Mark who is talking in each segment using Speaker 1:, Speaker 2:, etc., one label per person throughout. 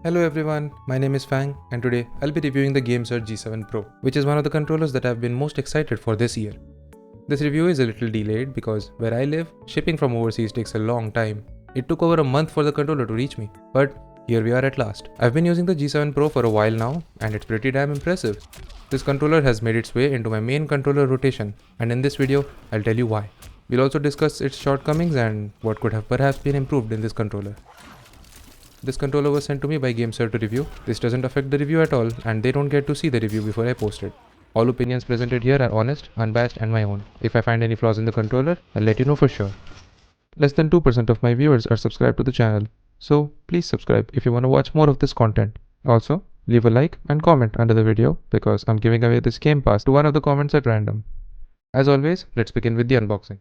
Speaker 1: Hello everyone, my name is Fang and today I'll be reviewing the Gamesir G7 Pro, which is one of the controllers that I've been most excited for this year. This review is a little delayed because where I live, shipping from overseas takes a long time. It took over a month for the controller to reach me, but here we are at last. I've been using the G7 Pro for a while now and it's pretty damn impressive. This controller has made its way into my main controller rotation and in this video, I'll tell you why. We'll also discuss its shortcomings and what could have perhaps been improved in this controller. This controller was sent to me by Gamesir to review. This doesn't affect the review at all and they don't get to see the review before I post it. All opinions presented here are honest, unbiased and my own. If I find any flaws in the controller, I'll let you know for sure. Less than 2% of my viewers are subscribed to the channel, so please subscribe if you want to watch more of this content. Also, leave a like and comment under the video because I'm giving away this Game Pass to one of the comments at random. As always, let's begin with the unboxing.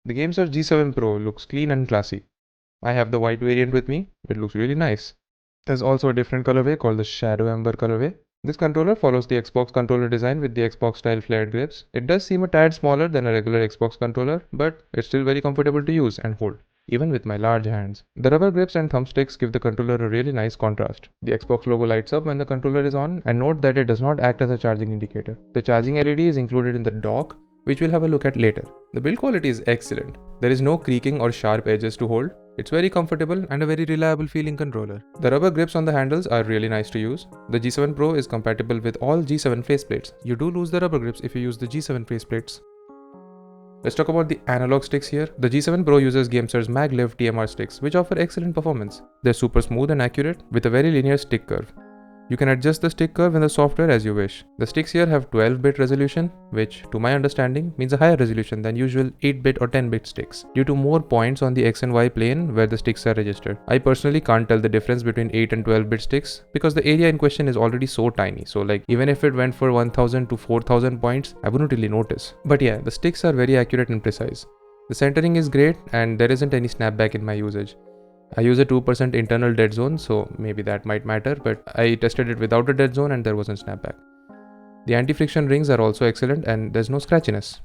Speaker 1: The Gamesir G7 Pro looks clean and classy. I have the white variant with me, it looks really nice. There's also a different colorway called the Shadow Ember colorway. This controller follows the Xbox controller design with the Xbox style flared grips. It does seem a tad smaller than a regular Xbox controller, but it's still very comfortable to use and hold, even with my large hands. The rubber grips and thumbsticks give the controller a really nice contrast. The Xbox logo lights up when the controller is on, and note that it does not act as a charging indicator. The charging LED is included in the dock, which we'll have a look at later. The build quality is excellent. There is no creaking or sharp edges to hold. It's very comfortable and a very reliable feeling controller. The rubber grips on the handles are really nice to use. The G7 Pro is compatible with all G7 faceplates. You do lose the rubber grips if you use the G7 faceplates. Let's talk about the analog sticks here. The G7 Pro uses Gamesir's maglev TMR sticks, which offer excellent performance. They're super smooth and accurate with a very linear stick curve. You can adjust the stick curve in the software as you wish. The sticks here have 12-bit resolution, which to my understanding means a higher resolution than usual 8-bit or 10-bit sticks, due to more points on the X and Y plane where the sticks are registered. I personally can't tell the difference between 8 and 12-bit sticks because the area in question is already so tiny, so like even if it went for 1000 to 4000 points, I wouldn't really notice. But yeah, the sticks are very accurate and precise. The centering is great and there isn't any snapback in my usage. I use a 2% internal dead zone, so maybe that might matter, but I tested it without a dead zone and there wasn't snapback. The anti-friction rings are also excellent and there's no scratchiness.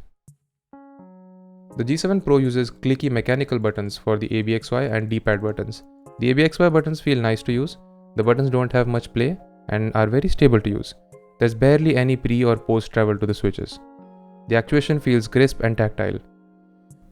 Speaker 1: The G7 Pro uses clicky mechanical buttons for the ABXY and DPAD buttons. The ABXY buttons feel nice to use, the buttons don't have much play and are very stable to use. There's barely any pre or post travel to the switches. The actuation feels crisp and tactile.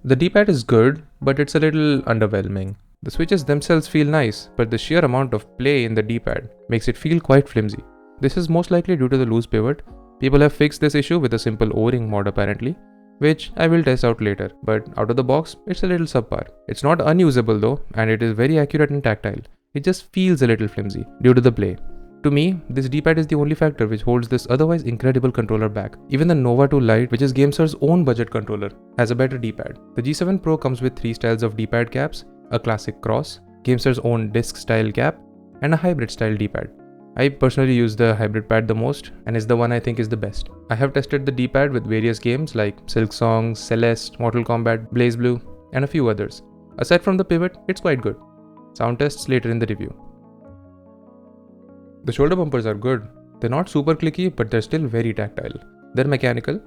Speaker 1: The D-pad is good, but it's a little underwhelming. The switches themselves feel nice, but the sheer amount of play in the D-pad makes it feel quite flimsy. This is most likely due to the loose pivot. People have fixed this issue with a simple O-ring mod apparently, which I will test out later, but out of the box, it's a little subpar. It's not unusable though, and it is very accurate and tactile. It just feels a little flimsy due to the play. To me, this D-pad is the only factor which holds this otherwise incredible controller back. Even the Nova 2 Lite, which is Gamesir's own budget controller, has a better D-pad. The G7 Pro comes with 3 styles of D-pad caps, a classic cross, Gamesir's own disc style cap, and a hybrid style D-pad. I personally use the hybrid pad the most and is the one I think is the best. I have tested the D-pad with various games like Silk Song, Celeste, Mortal Kombat, BlazBlue, and a few others. Aside from the pivot, it's quite good. Sound tests later in the review. The shoulder bumpers are good. They're not super clicky, but they're still very tactile. They're mechanical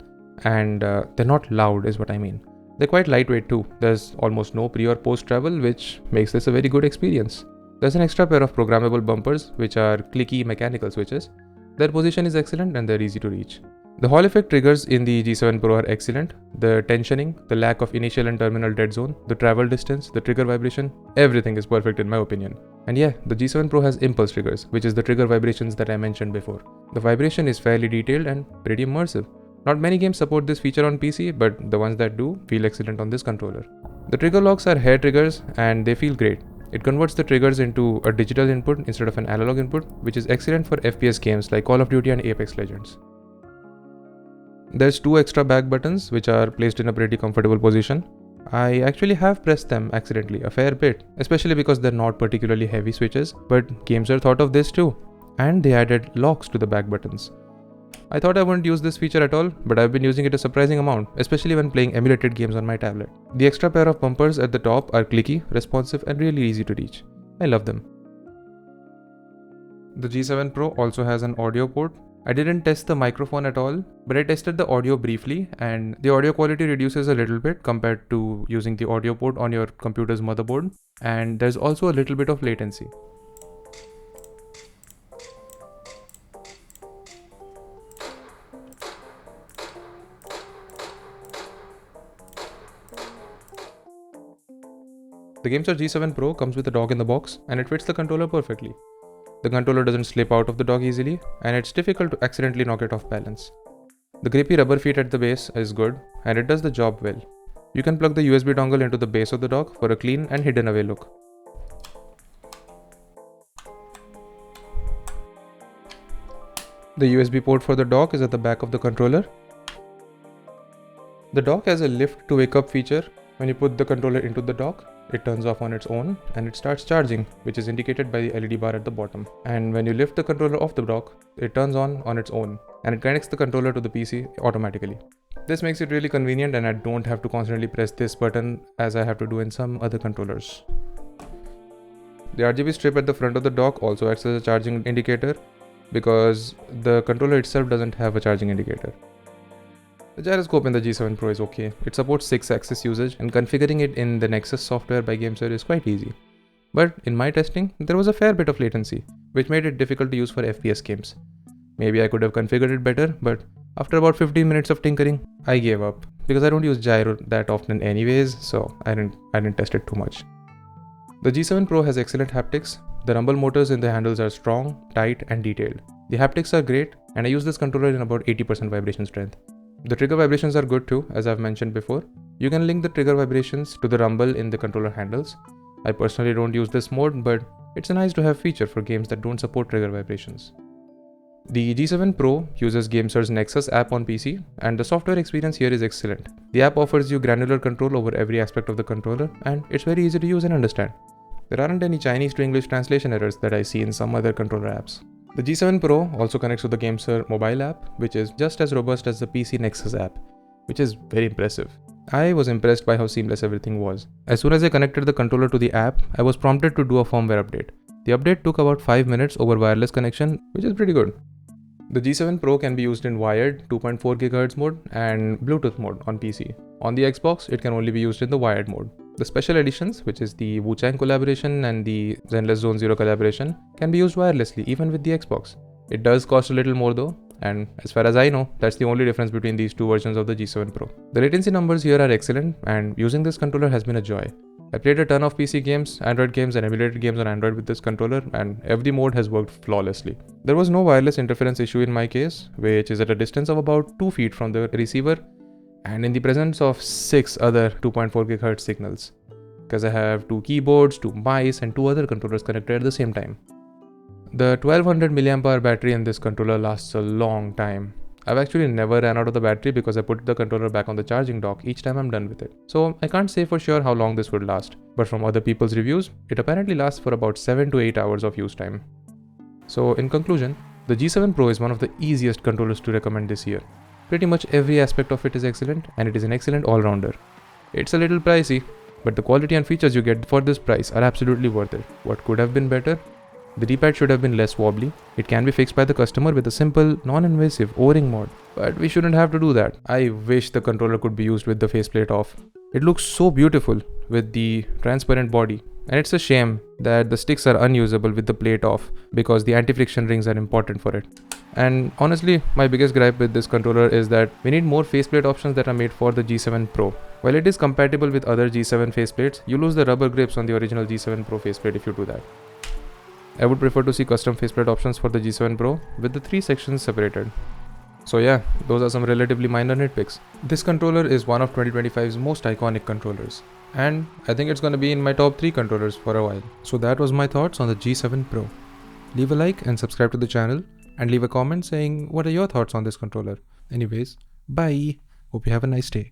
Speaker 1: and they're not loud is what I mean. They're quite lightweight too. There's almost no pre or post travel, which makes this a very good experience. There's an extra pair of programmable bumpers, which are clicky mechanical switches. Their position is excellent and they're easy to reach. The Hall effect triggers in the G7 Pro are excellent. The tensioning, the lack of initial and terminal dead zone, the travel distance, the trigger vibration, everything is perfect in my opinion. And yeah, the G7 Pro has impulse triggers, which is the trigger vibrations that I mentioned before. The vibration is fairly detailed and pretty immersive. Not many games support this feature on PC, but the ones that do feel excellent on this controller. The trigger locks are hair triggers and they feel great. It converts the triggers into a digital input instead of an analog input, which is excellent for FPS games like Call of Duty and Apex Legends. There's two extra back buttons which are placed in a pretty comfortable position. I actually have pressed them accidentally a fair bit, especially because they're not particularly heavy switches, but Gamesir thought of this too, and they added locks to the back buttons. I thought I wouldn't use this feature at all, but I've been using it a surprising amount, especially when playing emulated games on my tablet. The extra pair of bumpers at the top are clicky, responsive and really easy to reach. I love them. The G7 Pro also has an audio port. I didn't test the microphone at all, but I tested the audio briefly and the audio quality reduces a little bit compared to using the audio port on your computer's motherboard, and there's also a little bit of latency. The Gamesir G7 Pro comes with a dock in the box and it fits the controller perfectly. The controller doesn't slip out of the dock easily, and it's difficult to accidentally knock it off balance. The grippy rubber feet at the base is good, and it does the job well. You can plug the USB dongle into the base of the dock for a clean and hidden away look. The USB port for the dock is at the back of the controller. The dock has a lift to wake up feature. When you put the controller into the dock, it turns off on its own and it starts charging, which is indicated by the LED bar at the bottom. And when you lift the controller off the dock, it turns on its own and it connects the controller to the PC automatically. This makes it really convenient and I don't have to constantly press this button as I have to do in some other controllers. The RGB strip at the front of the dock also acts as a charging indicator because the controller itself doesn't have a charging indicator. The gyroscope in the G7 Pro is okay. It supports 6-axis usage and configuring it in the Nexus software by Gamesir is quite easy. But in my testing, there was a fair bit of latency, which made it difficult to use for FPS games. Maybe I could have configured it better, but after about 15 minutes of tinkering, I gave up because I don't use gyro that often anyways, so I didn't test it too much. The G7 Pro has excellent haptics. The rumble motors in the handles are strong, tight and detailed. The haptics are great and I use this controller in about 80% vibration strength. The trigger vibrations are good too, as I've mentioned before. You can link the trigger vibrations to the rumble in the controller handles. I personally don't use this mode, but it's a nice to have feature for games that don't support trigger vibrations. The G7 Pro uses Gamesir's Nexus app on PC, and the software experience here is excellent. The app offers you granular control over every aspect of the controller, and it's very easy to use and understand. There aren't any Chinese to English translation errors that I see in some other controller apps. The G7 Pro also connects to the Gamesir mobile app, which is just as robust as the PC Nexus app, which is very impressive. I was impressed by how seamless everything was. As soon as I connected the controller to the app, I was prompted to do a firmware update. The update took about 5 minutes over wireless connection, which is pretty good. The G7 Pro can be used in wired 2.4 GHz mode and Bluetooth mode on PC. On the Xbox, it can only be used in the wired mode. The special editions, which is the Wu-Chang collaboration and the Zenless Zone Zero collaboration, can be used wirelessly even with the Xbox. It does cost a little more though, and as far as I know, that's the only difference between these two versions of the G7 Pro. The latency numbers here are excellent, and using this controller has been a joy. I played a ton of PC games, Android games and emulated games on Android with this controller, and every mode has worked flawlessly. There was no wireless interference issue in my case, which is at a distance of about 2 feet from the receiver and in the presence of 6 other 2.4 GHz signals, because I have 2 keyboards, 2 mice and 2 other controllers connected at the same time. The 1200 mAh battery in this controller lasts a long time. I've actually never ran out of the battery because I put the controller back on the charging dock each time I'm done with it. So I can't say for sure how long this would last, but from other people's reviews, it apparently lasts for about 7 to 8 hours of use time. So in conclusion, the G7 Pro is one of the easiest controllers to recommend this year. Pretty much every aspect of it is excellent, and it is an excellent all-rounder. It's a little pricey, but the quality and features you get for this price are absolutely worth it. What could have been better? The D-pad should have been less wobbly. It can be fixed by the customer with a simple, non-invasive O-ring mod, but we shouldn't have to do that. I wish the controller could be used with the faceplate off. It looks so beautiful with the transparent body. And it's a shame that the sticks are unusable with the plate off because the anti-friction rings are important for it. And honestly, my biggest gripe with this controller is that we need more faceplate options that are made for the G7 Pro. While it is compatible with other G7 faceplates, you lose the rubber grips on the original G7 Pro faceplate if you do that. I would prefer to see custom faceplate options for the G7 Pro with the 3 sections separated. So yeah, those are some relatively minor nitpicks. This controller is one of 2025's most iconic controllers, and I think it's gonna be in my top 3 controllers for a while. So that was my thoughts on the G7 Pro. Leave a like and subscribe to the channel, and leave a comment saying what are your thoughts on this controller. Anyways, bye. Hope you have a nice day.